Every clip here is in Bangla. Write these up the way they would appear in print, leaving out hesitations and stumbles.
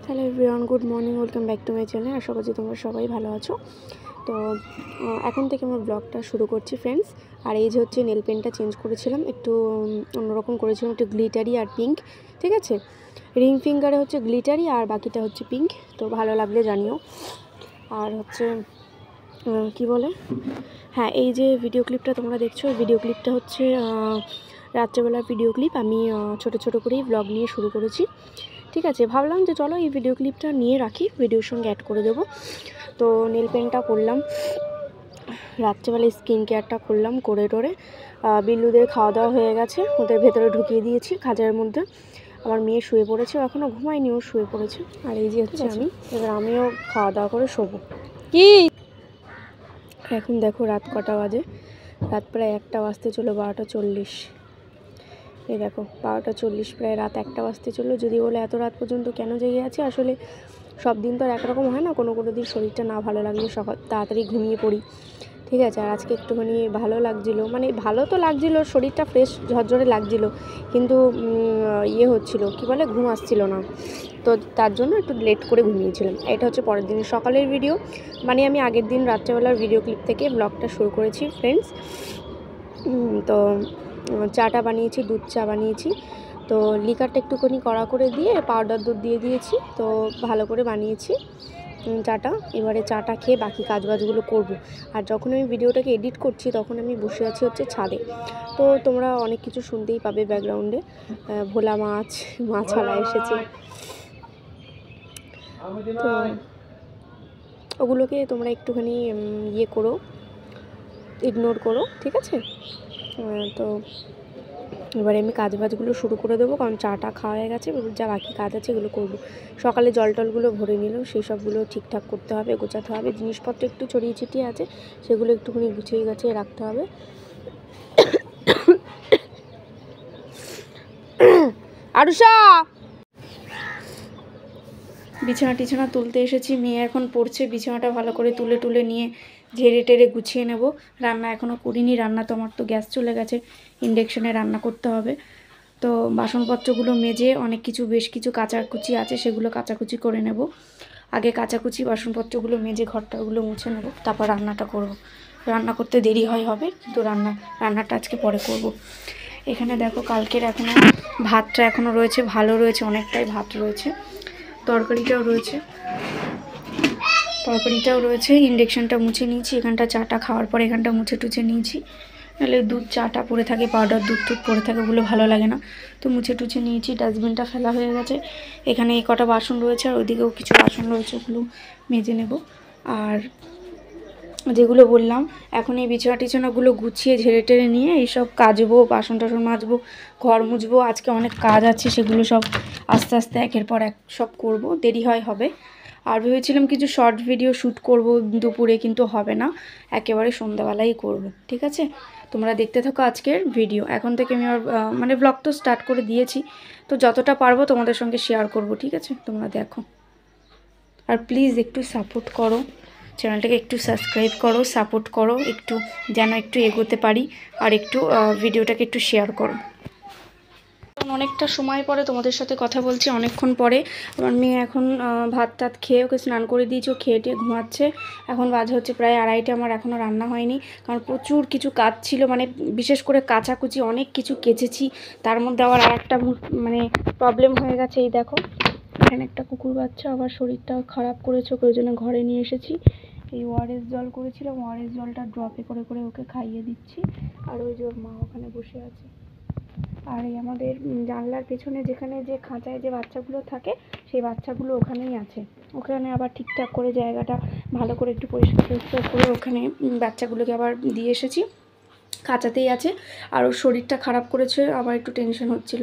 Hello everyone, good morning, welcome back to my channel. আশা করছি তোমরা সবাই ভালো আছো। তো এখন থেকে আমার ব্লগটা শুরু করছি ফ্রেন্ডস। আর এই যে হচ্ছে নেল পেনটা চেঞ্জ করেছিলাম, একটু অন্যরকম করেছিলাম, একটু গ্লিটারি আর পিঙ্ক। ঠিক আছে, রিং ফিঙ্গারে হচ্ছে গ্লিটারি আর বাকিটা হচ্ছে পিঙ্ক। তো ভালো লাগলে জানিও। আর হচ্ছে কি বলে, হ্যাঁ, এই যে ভিডিও ক্লিপটা তোমরা দেখছো, এই ভিডিও ক্লিপটা হচ্ছে রাত্রেবেলার ভিডিও ক্লিপ। আমি ছোটো ছোটো করেই ব্লগ নিয়ে শুরু করেছি। ঠিক আছে, ভাবলাম যে চলো এই ভিডিও ক্লিপটা নিয়ে রাখি, ভিডিওর সঙ্গে অ্যাড করে দেবো। তো নেল পেনটা করলাম, রাত্রেবেলায় স্কিন কেয়ারটা করলাম, করে টোরে বিল্লুদের খাওয়া দাওয়া হয়ে গেছে, ওদের ভেতরে ঢুকিয়ে দিয়েছি খাঁচার মধ্যে। আমার মেয়ে শুয়ে পড়েছে, এখনও ঘুমায়নি, ও শুয়ে পড়েছে। আর এই যে হচ্ছে আমি, এবার আমিও খাওয়া দাওয়া করে শোবো। কি এখন দেখো রাত কটা বাজে, রাত প্রায় 1টা বাজতে চলো, 12টা 40। এই দেখো 12টা 40, প্রায় রাত 1টা বাজতে চললো। যদি বলে এত রাত পর্যন্ত কেন জেগে আছে, আসলে সব দিন তো আর একরকম হয় না, কোনো কোনো দিন শরীরটা না ভালো লাগলে সকাল তাড়াতাড়ি ঘুমিয়ে পড়ি। ঠিক আছে, আর আজকে একটুখানি ভালো লাগছিলো, মানে ভালো তো লাগছিলো, শরীরটা ফ্রেশ ঝরঝরে লাগছিলো, কিন্তু হচ্ছিলো কি বলে, ঘুম আসছিল না। তো তার জন্য একটু লেট করে ঘুমিয়েছিলাম। এটা হচ্ছে পরের দিনের সকালের ভিডিও, মানে আমি আগের দিন রাত্রেবেলার ভিডিও ক্লিপ থেকে ব্লগটা শুরু করেছি ফ্রেন্ডস। তো চাটা বানিয়েছি, দুধ চা বানিয়েছি। তো লিকারটা একটুখানি কড়া করে দিয়ে পাউডার দুধ দিয়ে দিয়েছি, তো ভালো করে বানিয়েছি চাটা। এবারে চাটা খেয়ে বাকি কাজবাজগুলো করব। আর যখন আমি ভিডিওটাকে এডিট করছি তখন আমি বসে আছি হচ্ছে ছাদে। তো তোমরা অনেক কিছু শুনতেই পাবে ব্যাকগ্রাউন্ডে, ভোলা মাছওয়ালা এসেছে, তো ওগুলোকে তোমরা একটুখানি করো, ইগনোর করো। ঠিক আছে, তো এবারে আমি কাজবাজগুলো শুরু করে দেবো, কারণ চাটা খাওয়া হয়ে গেছে, যা বাকি কাজ আছে এগুলো করবো। সকালে জল টলগুলো ভরে নিলাম, সেই সবগুলো ঠিকঠাক করতে হবে, গোছাতে হবে। জিনিসপত্র একটু ছড়িয়ে ছিটিয়ে আছে, সেগুলো একটুখানি গুছিয়ে গাছিয়ে রাখতে হবে। আরুষা, বিছানা টিছানা তুলতে এসেছি, মেয়ে এখন পড়ছে, বিছানাটা ভালো করে তুলে নিয়ে ঝেড়ে টেরে গুছিয়ে নেব। রান্না এখনও করিনি, রান্না তো আমার তো গ্যাস চলে গেছে, ইন্ডাকশানে রান্না করতে হবে। তো বাসনপত্রগুলো মেজে বেশ কিছু কাচাকুচি আছে, সেগুলো কাচাকুচি করে নেব। আগে কাচাকুচি বাসনপত্রগুলো মেজে ঘরটাগুলো মুছে নেব, তারপর রান্নাটা করব। রান্না করতে দেরি হবে, কিন্তু রান্নাটা আজকে পরে করব। এখানে দেখো কালকের এখনও ভাতটা এখনও রয়েছে, ভালো রয়েছে, অনেকটাই ভাত রয়েছে। তরকারিটাও রয়েছে। ইন্ডাকশানটা মুছে নিয়েছি, এখানটা চাটা খাওয়ার পর এখানটা মুছে টুছে নিয়েছি, নাহলে দুধ চাটা পড়ে থাকে, পাউডার দুধ পড়ে থাকে, ওগুলো ভালো লাগে না। তো মুছে টুছে নিয়েছি, ডাস্টবিনটা ফেলা হয়ে গেছে। এখানে এই কটা বাসন রয়েছে, আর ওইদিকেও কিছু বাসন রয়েছে, ওগুলো মেজে নেব। আর যেগুলো বললাম, এখন এই বিছানা টিছানাগুলো গুছিয়ে ঝেড়ে টেড়ে নিয়ে এইসব কাচবো, বাসন টাসন মাজবো, ঘর মুছবো। আজকে অনেক কাজ আছে, সেগুলো সব আস্তে আস্তে একের পর এক সব করব, দেরি হবে। আর ভেবেছিলাম কিছু শর্ট ভিডিও শ্যুট করব দুপুরে, কিন্তু হবে না, একেবারে সন্ধ্যাবেলাই করব। ঠিক আছে, তোমরা দেখতে থাকো আজকের ভিডিও। এখন থেকে আমি মানে ব্লগ তো স্টার্ট করে দিয়েছি, তো যতটা পারবো তোমাদের সঙ্গে শেয়ার করব। ঠিক আছে, তোমরা দেখো, আর প্লিজ একটু সাপোর্ট করো, চ্যানেলটাকে একটু সাবস্ক্রাইব করো, সাপোর্ট করো একটু, যেন একটু এগোতে পারি। আর একটু ভিডিওটাকে একটু শেয়ার করো। অনেকটা সময় পরে তোমাদের সাথে কথা বলছি, অনেকক্ষণ পরে। আমার মেয়ে এখন ভাত টাত খেয়ে, ওকে স্নান করে দিয়েছি, ও খেয়ে টেয়ে ঘুমাচ্ছে। এখন বাজে হচ্ছে প্রায় 2:30। আমার এখনও রান্না হয়নি, কারণ প্রচুর কিছু কাজ ছিল, মানে বিশেষ করে কাচাকুচি অনেক কিছু কেচেছি। তার মধ্যে আবার আরেকটা মানে প্রবলেম হয়ে গেছে। এই দেখো, এখানে একটা কুকুর বাচ্চা আবার শরীরটা খারাপ করেছে, ওই জন্য ঘরে নিয়ে এসেছি। এই ওআরএস জল করেছিলাম, ওআরএস জলটা ড্রপে করে ওকে খাইয়ে দিচ্ছি। আর ওই যে ওর মা ওখানে বসে আছে। আর এই আমাদের জানলার পেছনে যেখানে যে খাঁচায় যে বাচ্চাগুলো থাকে, সেই বাচ্চাগুলো ওখানেই আছে। ওখানে আবার ঠিকঠাক করে জায়গাটা ভালো করে একটু পরিষ্কার করে ওখানে বাচ্চাগুলোকে আবার দিয়ে এসেছি, খাঁচাতেই আছে। আর ওর শরীরটা খারাপ করেছে, আবার একটু টেনশন হচ্ছিল।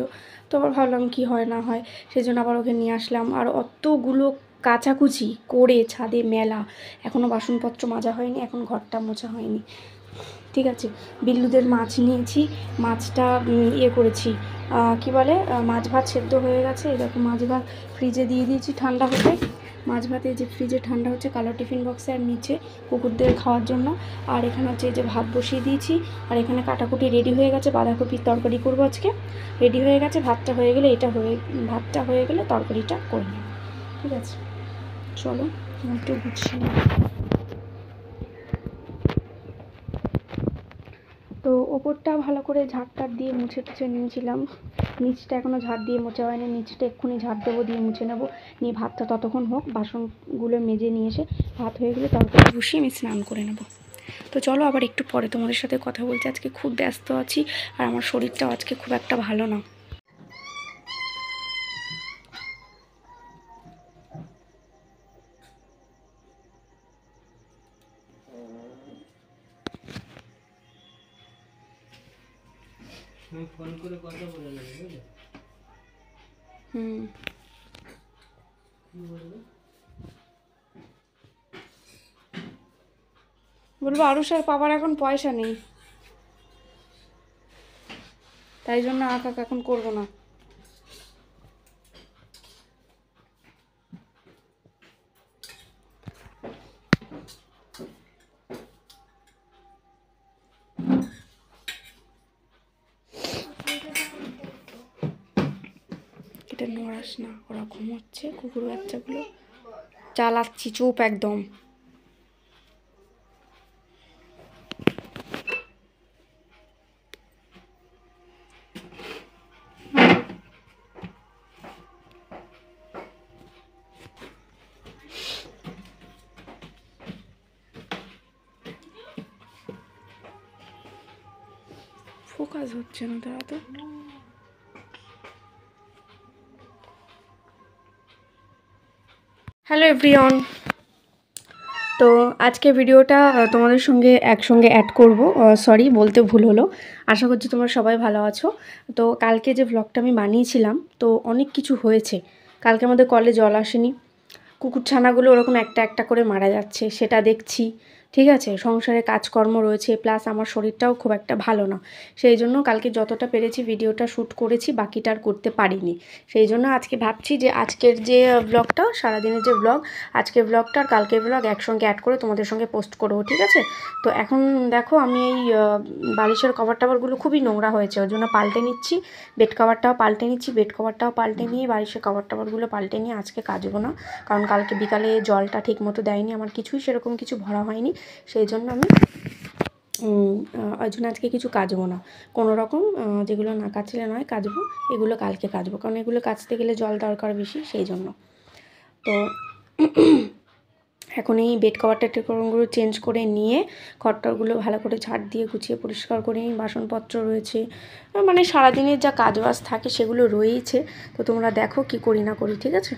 তো আবার ভাবলাম কি হয় না হয়, সেই জন্য আবার ওকে নিয়ে আসলাম। আর অতগুলো কাচাকুচি করে ছাদে মেলা, এখনও বাসনপত্র মাজা হয়নি, এখন ঘরটা মোছা হয়নি। ঠিক আছে, বিল্লুদের মাছ নিয়েছি, মাছটা করেছি, কি বলে, মাছ ভাত সেদ্ধ হয়ে গেছে। এরকম মাছ ভাত ফ্রিজে দিয়ে দিয়েছি ঠান্ডা হতে। মাছ ভাতে যে ফ্রিজে ঠান্ডা হচ্ছে, কালো টিফিন বক্সে, আর নিচে কুকুরদের খাওয়ার জন্য। আর এখানে হচ্ছে এই যে ভাত বসিয়ে দিয়েছি, আর এখানে কাটাকুটি রেডি হয়ে গেছে, বাঁধাকপির তরকারি করবো আজকে, রেডি হয়ে গেছে। ভাতটা হয়ে গেলে তরকারিটা করে নেব। ঠিক আছে, চলো একটু গুছিয়ে নিই। তো ওপরটা ভালো করে ঝাড় দিয়ে মুছে টুছে নিয়েছিলাম, নিচটা এখনও ঝাড় দিয়ে মোছা হয়নি, নিচটা এক্ষুনি ঝাড় দেবো, দিয়ে মুছে নেবো, নিয়ে ভাতটা ততক্ষণ হোক, বাসনগুলো মেজে নিয়ে এসে ভাত হয়ে গেলে তরকারি বসিয়ে আমি স্নান করে নেব। তো চলো আবার একটু পরে তোমাদের সাথে কথা বলছি, আজকে খুব ব্যস্ত আছি আর আমার শরীরটাও আজকে খুব একটা ভালো না। ফোন করে কথা বলে নেব, বুঝলে? বলবো আরুষার পাপার এখন পয়সা নেই, তাই জন্য আঁকা এখন করবো না। এটা নড়াস না, ওরা ঘুমোচ্ছে কুকুর বাচ্চাগুলো, চালাচ্ছি চুপ একদম। ফোকাস হচ্ছে না তারা তো। হ্যালো এভরিওয়ান, তো আজকে ভিডিওটা তোমাদের সঙ্গে একসঙ্গে অ্যাড করব, সরি বলতে ভুল হলো। আশা করছি তোমরা সবাই ভালো আছো। তো কালকে যে ভ্লগটা আমি বানিয়েছিলাম, তো অনেক কিছু হয়েছে কালকে। আমাদের কলে জল আসেনি, কুকুরছানাগুলো ওরকম একটা একটা করে মারা যাচ্ছে, সেটা দেখছি। ঠিক আছে, সংসারে কাজকর্ম রয়েছে, প্লাস আমার শরীরটাও খুব একটা ভালো না, সেই জন্য কালকে যতটা পেরেছি ভিডিওটা শ্যুট করেছি, বাকিটা আর করতে পারিনি। সেই জন্য আজকে ভাবছি যে আজকের যে ব্লগটা, সারাদিনের যে ব্লগ, আজকের ব্লগটা আর কালকের ব্লগ একসঙ্গে অ্যাড করে তোমাদের সঙ্গে পোস্ট করবো। ঠিক আছে, তো এখন দেখো আমি এই বালিশের কভার টাভারগুলো খুবই নোংরা হয়েছে, ওই জন্য পাল্টে নিচ্ছি। বেড কভারটাও পাল্টে নিচ্ছি, বেড কভারটাও পাল্টে নিয়ে বালিশের কভার টাভারগুলো পাল্টে নিয়ে আজকে কাচবো না, কারণ কালকে বিকালে জলটা ঠিক মতো দেয়নি, আমার কিছুই সেরকম কিছু ভরা হয়নি, সেই জন্য আমি ওই জন্য আজকে কিছু কাচবো না। কোনো রকম যেগুলো না কাচলে নয় কাচবো, এগুলো কালকে কাচবো, কারণ এগুলো কাচতে গেলে জল দরকার বেশি, সেই জন্য। তো এখন এই বেড কভারটা টেকরগুলো চেঞ্জ করে নিয়ে খড়টাগুলো ভালো করে ঝাড় দিয়ে গুছিয়ে পরিষ্কার করে নিই। বাসনপত্র রয়েছে, মানে সারাদিনের যা কাজবাজ থাকে সেগুলো রয়েইছে। তো তোমরা দেখো কি করি না করি, ঠিক আছে।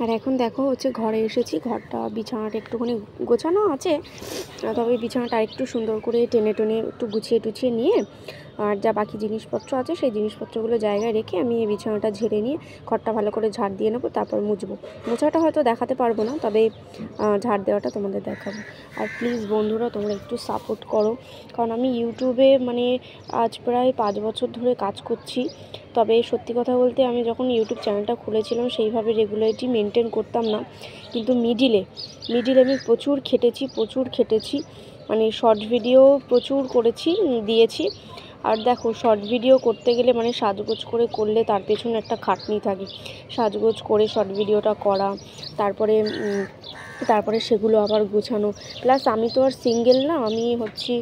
আর এখন দেখো হচ্ছে ঘরে এসেছি, ঘরটা বিছানাটা একটুখানি গোছানো আছে, তবে বিছানাটা একটু সুন্দর করে টেনে টেনে একটু গুছিয়ে টুছিয়ে নিয়ে, আর যা বাকি জিনিসপত্র আছে সেই জিনিসপত্রগুলো জায়গায় রেখে আমি এই বিছানাটা ঝেড়ে নিয়ে ঘরটা ভালো করে ঝাড় দিয়ে নেবো, তারপর মুছবো। মোছাটা হয়তো দেখাতে পারবো না, তবে ঝাড় দেওয়াটা তোমাদের দেখাবো। আর প্লিজ বন্ধুরা তোমরা একটু সাপোর্ট করো, কারণ আমি ইউটিউবে মানে আজ প্রায় 5 বছর ধরে কাজ করছি। তবে সত্যি কথা বলতে আমি যখন ইউটিউব চ্যানেলটা খুলেছিলাম সেইভাবে রেগুলারিটি মেনটেন করতাম না, কিন্তু মিডিলে আমি প্রচুর খেটেছি, মানে শর্ট ভিডিও প্রচুর করেছি, দিয়েছি। আর দেখো শর্ট ভিডিও করতে গেলে মানে সাজগোজ করে করলে তার পেছনে একটা খাটনি থাকে, সাজগোজ করে শর্ট ভিডিওটা করা, তারপরে সেগুলো আবার গোছানো, প্লাস আমি তো আর সিঙ্গেল না, আমি হচ্ছি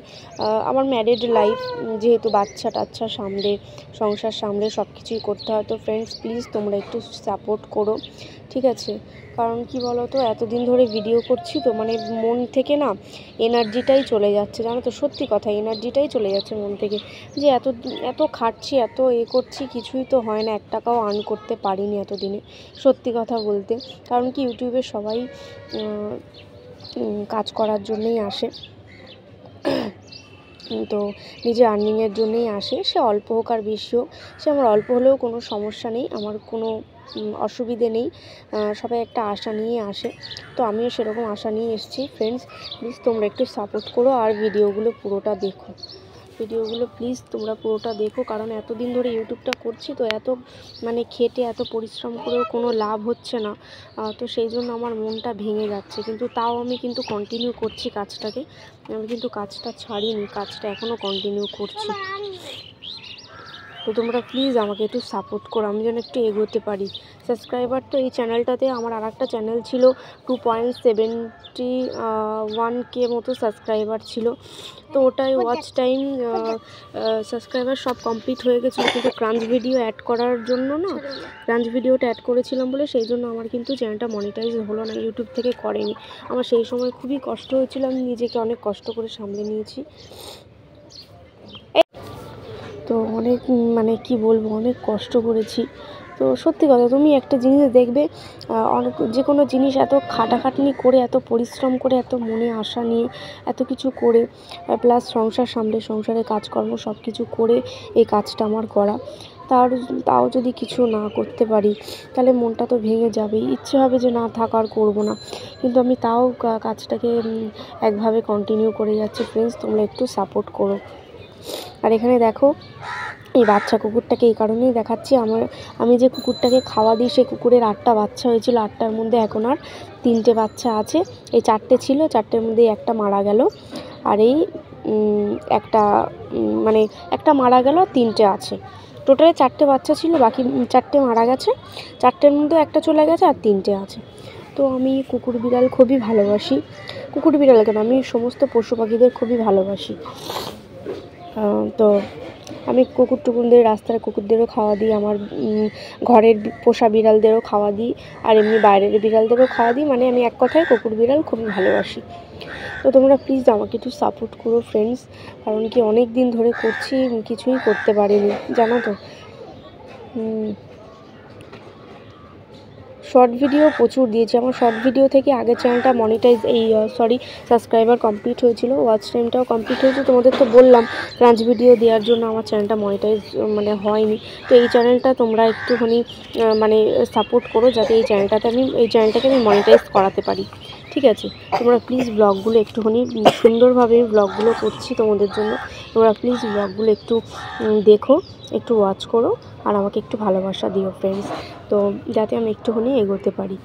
আমার ম্যারিড লাইফ, যেহেতু বাচ্চা টাচ্চা সামলে সংসার সামলে সব কিছুই করতে হয়। তো ফ্রেন্ডস প্লিজ তোমরা একটু সাপোর্ট করো, ঠিক আছে। কারণ কি বলো তো, এতদিন ধরে ভিডিও করছি তো মানে মন থেকে না এনার্জিটাই চলে যাচ্ছে, জানো তো, সত্যি কথা, এনার্জিটাই চলে যাচ্ছে মন থেকে, যে এত খাটছি, এত করছি, কিছুই তো হয় না, 1 টাকাও আর্ন করতে পারিনি এতদিনে, সত্যি কথা বলতে। কারণ কি ইউটিউবে সবাই কাজ করার জন্যই আসে, তো নিজের আর্নিংয়ের জন্যই আসে, সে অল্প হোক আর বেশি হোক, সে আমার অল্প হলেও কোনো সমস্যা নেই, আমার কোনো অসুবিধে নেই, সবাই একটা আশা নিয়ে আসে, তো আমিও সেরকম আশা নিয়ে এসেছি। ফ্রেন্ডস প্লিজ তোমরা একটু সাপোর্ট করো, আর ভিডিওগুলো পুরোটা দেখো, প্লিজ তোমরা পুরোটা দেখো, কারণ এতদিন ধরে ইউটিউবটা করছি তো এত মানে খেটে এত পরিশ্রম করেও কোনো লাভ হচ্ছে না, তো সেই জন্য আমার মনটা ভেঙে যাচ্ছে, কিন্তু তাও আমি কিন্তু কন্টিনিউ করছি কাজটাকে, আমি কিন্তু কাজটা ছাড়িনি, কাজটা এখনও কন্টিনিউ করছি। তো তোমরা প্লিজ আমাকে একটু সাপোর্ট করো, আমি যেন একটু এগোতে পারি। সাবস্ক্রাইবার তো এই চ্যানেলটাতে আমার আর একটা চ্যানেল ছিল 2.71K মতো সাবস্ক্রাইবার ছিল। তো ওটাই ওয়াচ টাইম সাবস্ক্রাইবার সব কমপ্লিট হয়ে গেছিলো, কিন্তু ক্রাঞ্চ ভিডিও অ্যাড করার জন্য না, ক্রাঞ্চ ভিডিওটা অ্যাড করেছিলাম বলে সেই জন্য আমার কিন্তু চ্যানেলটা মনিটাইজ হলো না, ইউটিউব থেকে করেনি। আমার সেই সময় খুবই কষ্ট হয়েছিল, আমি নিজেকে অনেক কষ্ট করে সামলে নিয়েছি। তো অনেক মানে কি বলবো, অনেক কষ্ট করেছি। তো সত্যি কথা, তুমি একটা জিনিস দেখবে, অনেক যে কোনো জিনিস এত খাটাখাটনি করে, এত পরিশ্রম করে, এত মনে আশা নিয়ে এত কিছু করে, প্লাস সংসার সামলে, সংসারে কাজকর্ম সব কিছু করে এই কাজটা আমার করা, তাও যদি কিছু না করতে পারি তাহলে মনটা তো ভেঙে যাবেই, ইচ্ছে হবে যে না থাক আর করবো না, কিন্তু আমি তাও কাজটাকে একভাবে কন্টিনিউ করে যাচ্ছি। ফ্রেন্ডস, তোমরা একটু সাপোর্ট করো। আর এখানে দেখো, এই বাচ্চা কুকুরটাকে এই কারণেই দেখাচ্ছি, আমি যে কুকুরটাকে খাওয়া দিই সেই কুকুরের 8টা বাচ্চা হয়েছিল, 8টার মধ্যে এখন আর 3টে বাচ্চা আছে। এই 4টে ছিল, 4টের মধ্যে একটা মারা গেল, আর এই একটা মানে একটা মারা গেল, 3টে আছে। টোটালে 4টে বাচ্চা ছিল, বাকি 4টে মারা গেছে, 4টের মধ্যে একটা চলে গেছে আর 3টে আছে। তো আমি কুকুর বিড়াল খুবই ভালোবাসি, কুকুর বিড়াল কেন, আমি সমস্ত পশু পাখিদের খুবই ভালোবাসি। তো আমি কুকুর টুকুরদের, রাস্তার কুকুরদেরও খাওয়া দিই, আমার ঘরের পোষা বিড়ালদেরও খাওয়া দিই, আর এমনি বাইরের বিড়ালদেরও খাওয়া দিই, মানে আমি এক কথায় কুকুর বিড়াল খুবই ভালোবাসি। তো তোমরা প্লিজ আমাকে একটু সাপোর্ট করো ফ্রেন্ডস, কারণ কি অনেক দিন ধরে করছি, কিছুই করতে পারিনি, জানো তো। শর্ট ভিডিও প্রচুর দিয়েছি, আমার শর্ট ভিডিও থেকে আগের চ্যানেলটা মনিটাইজ সাবস্ক্রাইবার কমপ্লিট হয়েছিল, ওয়াচ টাইমটাও কমপ্লিট হয়েছে। তোমাদের তো বললাম ক্রাঞ্চ ভিডিও দেওয়ার জন্য আমার চ্যানেলটা মনিটাইজ মানে হয়নি। তো এই চ্যানেলটা তোমরা একটুখানি মানে সাপোর্ট করো, যাতে এই চ্যানেলটাকে আমি মনিটাইজ করাতে পারি, ঠিক আছে? তোমরা প্লিজ ব্লগগুলো একটুখানি সুন্দরভাবে ব্লগগুলো করছি তোমাদের জন্য, তোমরা প্লিজ ব্লগগুলো একটু দেখো, একটু ওয়াচ করো, আর আমাকে একটু ভালোবাসা দিও ফ্রেন্ডস, তো যাতে আমি একটুখানি এগোতে পারি।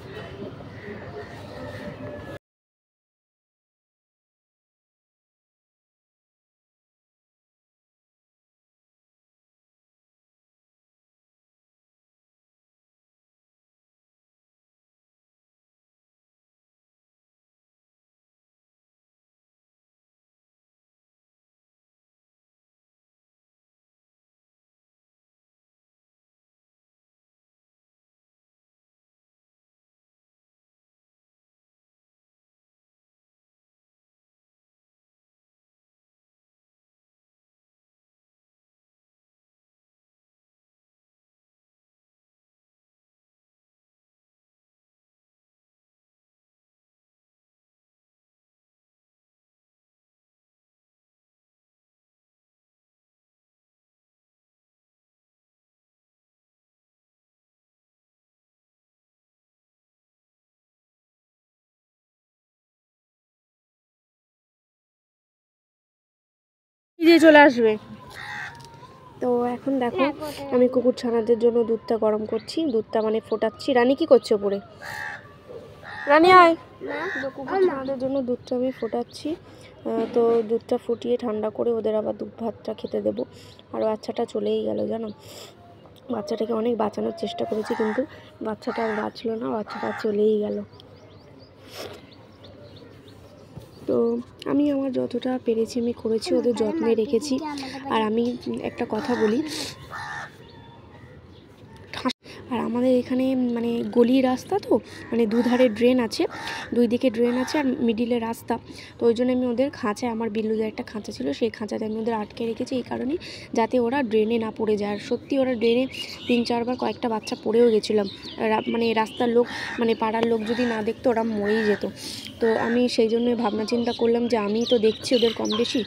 দিয়ে চলে আসবে। তো এখন দেখো, আমি কুকুর ছানাদের জন্য দুধটা গরম করছি, দুধটা মানে ফোটাচ্ছি। রানী কি করছে ওপরে? রানী আয়। তো কুকুর ছানাদের জন্য দুধটা আমি ফোটাচ্ছি, তো দুধটা ফুটিয়ে ঠান্ডা করে ওদের আবার দুধ ভাতটা খেতে দেবো। আর বাচ্চাটা চলেই গেল, জানো, বাচ্চাটাকে অনেক বাঁচানোর চেষ্টা করেছি, কিন্তু বাচ্চাটা আর বাঁচলো না, বাচ্চাটা চলেই গেল। তো আমি আমার যতটা পেরেছি আমি করেছি, ওদের যত্নে রেখেছি। আর আমি একটা কথা বলি, আর আমাদের এখানে মানে গলির রাস্তা, তো মানে দুধারে ড্রেন আছে, দুই দিকে ড্রেন আছে আর মিডিলে রাস্তা, তো ওই জন্য আমি ওদের খাঁচায়, আমার বিল্লুদের একটা খাঁচা ছিল, সেই খাঁচাতে আমি ওদের আটকে রেখেছি এই কারণেই, যাতে ওরা ড্রেনে না পড়ে যায়। আর সত্যি ওরা ড্রেনে 3-4বার কয়েকটা বাচ্চা পড়েও গেছিলাম, মানে রাস্তার লোক, মানে পাড়ার লোক যদি না দেখতো ওরা মরেই যেত। তো আমি সেই জন্যই ভাবনা চিন্তা করলাম যে আমিই তো দেখছি ওদের কম বেশি,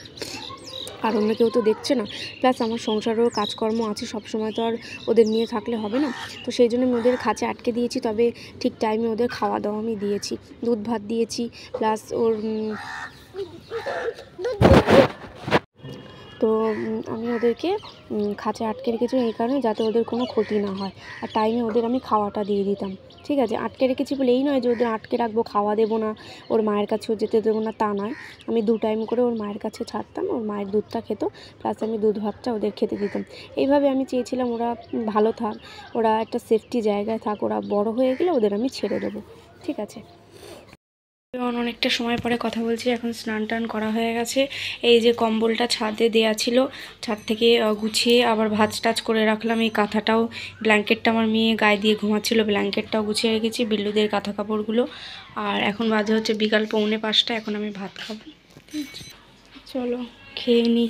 আর অন্য কেউ তো দেখছে না, প্লাস আমার সংসারেরও কাজকর্ম আছে, সবসময় তো আর ওদের নিয়ে থাকলে হবে না। তো সেই জন্য আমি ওদের খাঁচে আটকে দিয়েছি, তবে ঠিক টাইমে ওদের খাওয়া দাওয়া আমি দিয়েছি, দুধ ভাত দিয়েছি, প্লাস ওর তো আমি ওদেরকে খাঁচে আটকে রেখেছি এই কারণে যাতে ওদের কোনো ক্ষতি না হয়, আর টাইমে ওদের আমি খাওয়াটা দিয়ে দিতাম। ঠিক আছে, আটকে রেখেছি বলে এই নয় যে ওদের আটকে রাখবো, খাওয়া দেবো না, ওর মায়ের কাছেও যেতে দেবো না, তা নয়। আমি 2 টাইম করে ওর মায়ের কাছে ছাড়তাম, ওর মায়ের দুধটা খেত, প্লাস আমি দুধ ভাতটা ওদের খেতে দিতাম। এইভাবে আমি চেয়েছিলাম ওরা ভালো থাক, ওরা একটা সেফটি জায়গায় থাক, ওরা বড় হয়ে গেলে ওদের আমি ছেড়ে দেবো। ঠিক আছে, অনেকটা সময় পরে কথা বলছি। এখন স্নান টান করা হয়ে গেছে। এই যে কম্বলটা ছাদে দেয়া ছিল, ছাদ থেকে গুছিয়ে আবার ভাঁজ টাজ করে রাখলাম। এই কাঁথাটাও, ব্ল্যাঙ্কেটটা আমার মেয়ে গায়ে দিয়ে ঘুমাচ্ছিল, ব্ল্যাঙ্কেটটাও গুছিয়ে রেখেছি, বিল্লুদের কাঁথা কাপড়গুলো। আর এখন বাজে হচ্ছে বিকাল 4:45, এখন আমি ভাত খাবো। চলো খেয়ে নিই।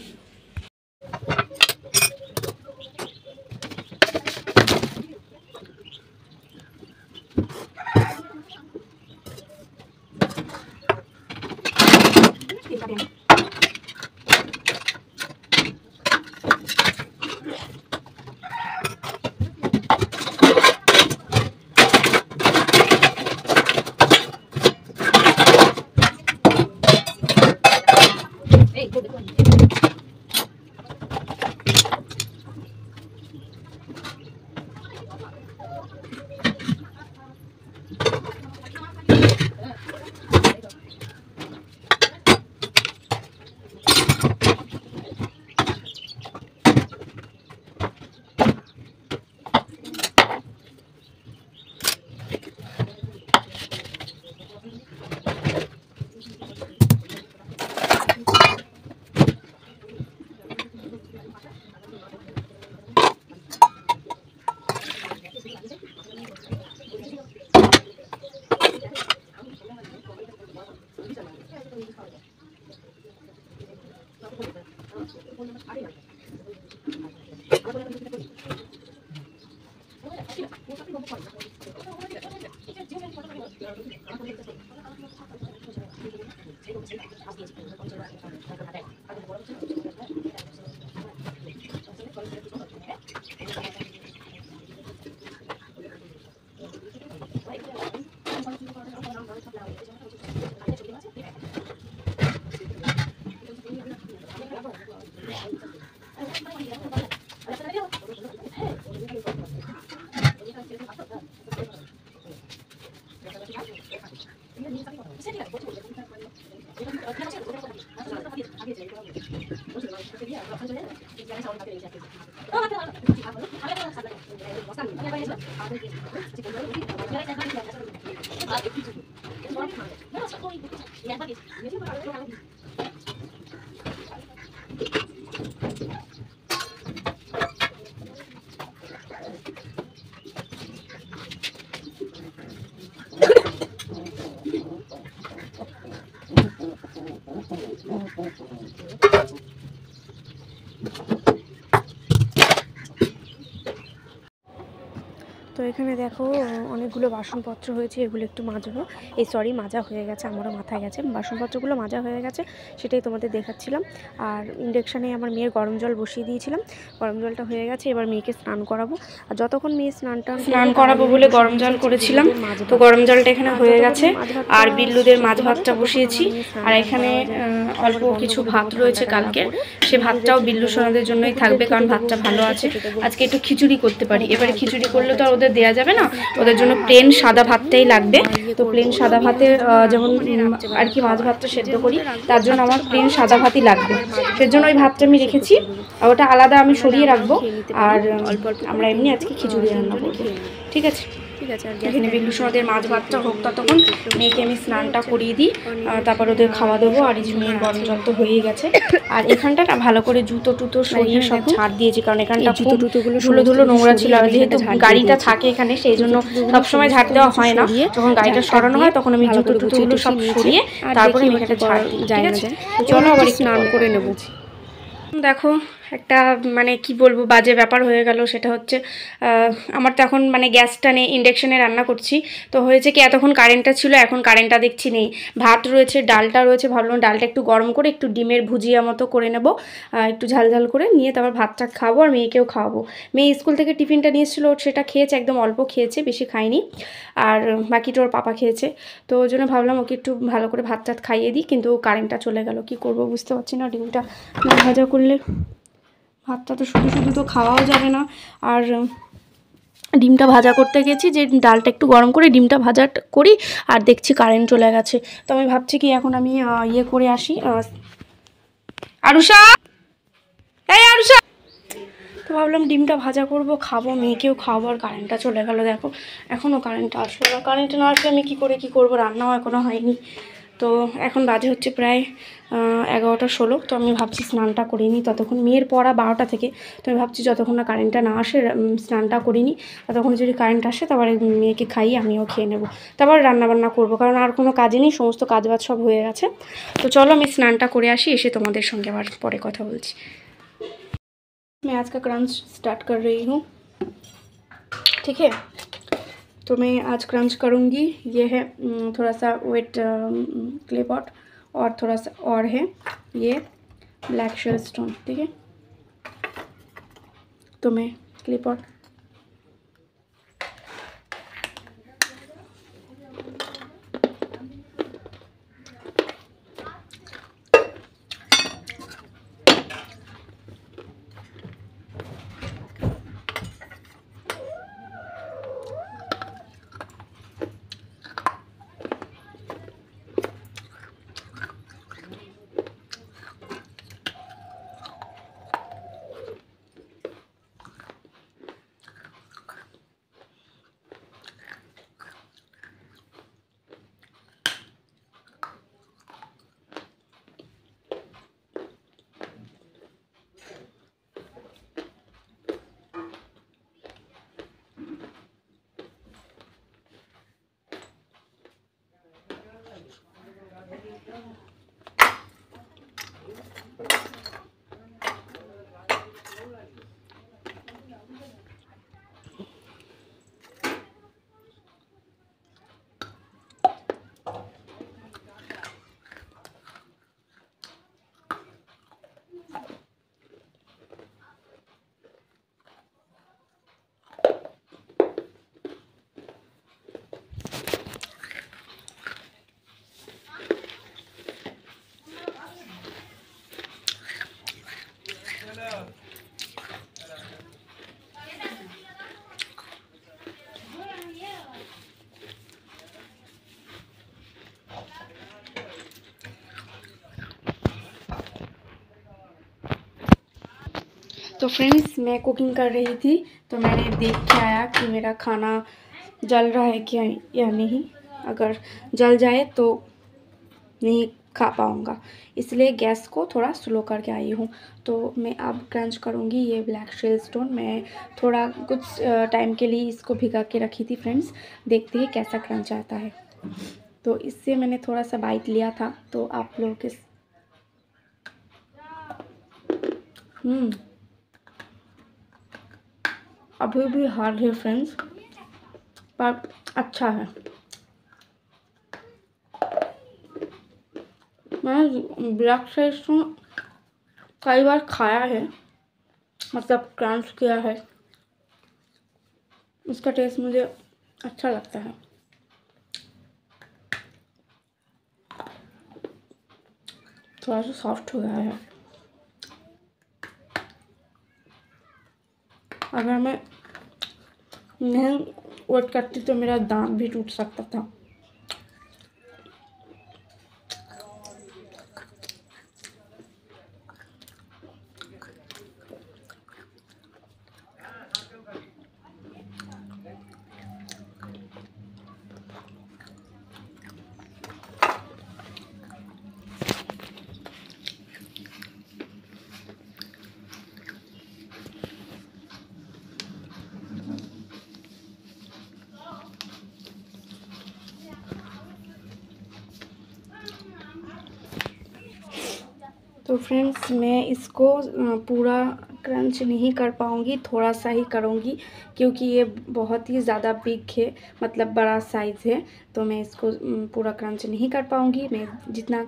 তো এখানে দেখো অনেকগুলো বাসনপত্র হয়েছে, এগুলো একটু মাজবো। মাজা হয়ে গেছে, আমারও মাথায় গেছে। বাসনপত্রগুলো মাজা হয়ে গেছে, সেটাই তোমাদের দেখাচ্ছিলাম। আর ইন্ডাকশানে আমার মেয়ের গরম জল বসিয়ে দিয়েছিলাম, গরম জলটা হয়ে গেছে। এবার মেয়েকে স্নান করাবো, আর যতক্ষণ মেয়ে স্নান করাবো বলে গরম জল করেছিলাম, তো গরম জলটা এখানে হয়ে গেছে। আর বিল্লুদের মাছ ভাতটা বসিয়েছি, আর এখানে অল্প কিছু ভাত রয়েছে কালকে, সে ভাতটাও বিল্লু সোনাদের জন্যই থাকবে, কারণ ভাতটা ভালো আছে। আজকে একটু খিচুড়ি করতে পারি, এবারে খিচুড়ি করলে তো আর ওদের দেওয়া যাবে না, ওদের জন্য প্লেন সাদা ভাতটাই লাগবে। তো প্লেন সাদা ভাতে যেমন আর কি মাছ ভাতটা সেদ্ধ করি, তার জন্য আমার প্লেন সাদা ভাতই লাগবে। সেজন্য ওই ভাতটা আমি রেখেছি, আর ওটা আলাদা আমি সরিয়ে রাখবো। আর আমরা এমনি আজকে খিচুড়ি রান্না করবো। ঠিক আছে, এখানে বিল্লু সোনাদের মাছ ভাতটা হোক, ততক্ষণ মেয়েকে আমি স্নানটা করিয়ে দিই, তারপর ওদের খাওয়া দেবো। আর এই যে মেয়ের গরম জল তো হয়েই গেছে। আর এখানটা না ভালো করে জুতো টুতো সরিয়ে সব ছাড় দিয়েছি, কারণ এখানটা জুতো টুতোগুলো ধুলো ধুলো নোংরা ছিল। আর যেহেতু গাড়িটা থাকে এখানে, সেই জন্য সবসময় ঝাড় দেওয়া হয় না। যখন গাড়িটা সরানো হয় তখন আমি জুতো টুতোগুলো সব সরিয়ে তারপরে আমি এখানে ঝাড় দিই। ঠিক আছে, চলো আবার স্নান করে নেবো। দেখো একটা মানে কি বলবো বাজে ব্যাপার হয়ে গেল। সেটা হচ্ছে আমার তো এখন মানে গ্যাসটা নেই, ইন্ডাকশানে রান্না করছি। তো হয়েছে কি এতক্ষণ কারেন্টটা ছিল, এখন কারেন্টটা দেখছি নেই। ভাত রয়েছে, ডালটা রয়েছে, ভাবলাম ডালটা একটু গরম করে একটু ডিমের ভুজিয়া মতো করে নেব, একটু ঝাল ঝাল করে নিয়ে তারপর ভাতটা খাবো আর মেয়েকেও খাওয়াবো। মেয়ে স্কুল থেকে টিফিনটা নিয়ে এসেছিলো, সেটা খেয়েছে, একদম অল্প খেয়েছে, বেশি খায়নি। আর বাকিটা ওর পাপা খেয়েছে। তো ওই জন্য ভাবলাম ওকে একটু ভালো করে ভাত টাত খাইয়ে দিই, কিন্তু কারেন্টটা চলে গেল, কি করব বুঝতে পারছি না। ডিমটা না ভাজা করলে ভাতটা তো শুধু শুধু তো খাওয়াও যাবে না। আর ডিমটা ভাজা করতে গেছি যে ডালটা একটু গরম করে ডিমটা ভাজা করি, আর দেখছি কারেন্ট চলে গেছে। তো আমি ভাবছি কি এখন আমি ইয়ে করে আসি। আরুষা, এই আরুষা, তো ভাবলাম ডিমটা ভাজা করব, খাবো, মেয়েকেও খাওয়াবো। আর কারেন্টটা চলে গেল, দেখো এখনও কারেন্টটা আসলো না। কারেন্ট না আসলে আমি কী করব, রান্নাও এখনও হয়নি। তো এখন বাজে হচ্ছে প্রায় 11:16। তো আমি ভাবছি স্নানটা করে নিই, ততক্ষণ মেয়ের পড়া 12টা থেকে। তো আমি ভাবছি যতক্ষণ না কারেন্টটা না আসে স্নানটা করে নিই, ততক্ষণ যদি কারেন্ট আসে তারপরে মেয়েকে খাইয়ে আমিও খেয়ে নেবো, তারপর রান্নাবান্না করবো, কারণ আর কোনো কাজে নেই, সমস্ত কাজবাজ সব হয়ে গেছে। তো চলো আমি স্নানটা করে আসি, এসে তোমাদের সঙ্গে আবার পরে কথা বলছি। मैं आज का क्रंच स्टार्ट कर रही हूँ, ठीक है। तो मैं आज क्रंच करूँगी। ये है थोड़ा सा वेट क्ले पॉट, और थोड़ा सा और है ये ब्लैक शेल स्टोन, ठीक है। तो मैं क्ले पॉट तो फ्रेंड्स मैं कुकिंग कर रही थी, तो मैंने देख के आया कि मेरा खाना जल रहा है क्या या नहीं। अगर जल जाए तो नहीं खा पाऊँगा, इसलिए गैस को थोड़ा स्लो करके आई हूँ। तो मैं अब क्रंच करूँगी ये ब्लैक शेल स्टोन। मैं थोड़ा कुछ टाइम के लिए इसको भिगा के रखी थी फ्रेंड्स, देखते हैं कैसा क्रंच आता है। तो इससे मैंने थोड़ा सा बाइट लिया था, तो आप लोगों के अभी भी हार्ड है फ्रेंड्स, पर अच्छा है। मैंने ब्लैक शेल स्टोन कई बार खाया है, मतलब क्रंच किया है, उसका टेस्ट मुझे अच्छा लगता है। थोड़ा सा सॉफ्ट हो गया है। अगर मैं नहीं वेट करती तो मेरा दांत भी टूट सकता था। तो फ्रेंड्स मैं इसको पूरा क्रंच नहीं कर पाऊँगी, थोड़ा सा ही करूँगी क्योंकि ये बहुत ही ज़्यादा बिग है, मतलब बड़ा साइज़ है। तो मैं इसको पूरा क्रंच नहीं कर पाऊँगी। मैं जितना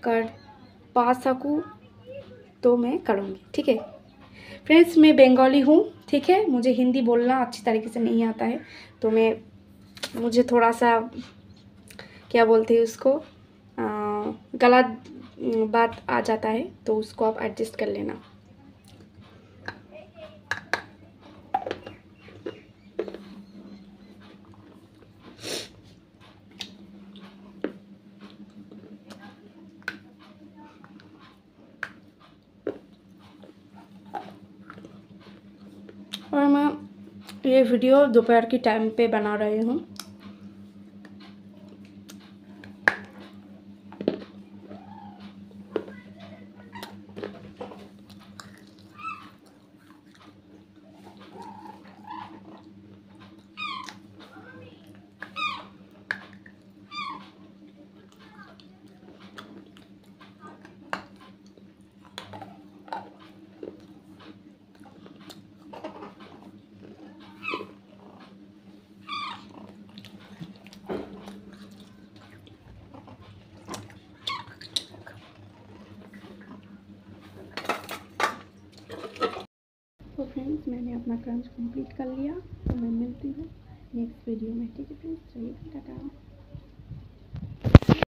कर पा सकूँ तो मैं करूँगी, ठीक है फ्रेंड्स। मैं बंगाली हूँ, ठीक है, मुझे हिंदी बोलना अच्छी तरीके से नहीं आता है, तो मुझे थोड़ा सा क्या बोलते हैं उसको गलत बात आ जाता है, तो उसको आप एडजस्ट कर लेना। और मैं ये वीडियो दोपहर की टाइम पे बना रही हूँ। तो फ्रेंड्स मैंने अपना क्रंच कंप्लीट कर लिया, तो मैं मिलती हूँ नेक्स्ट वीडियो में, ठीक है फ्रेंड्स, चलिए टाटा।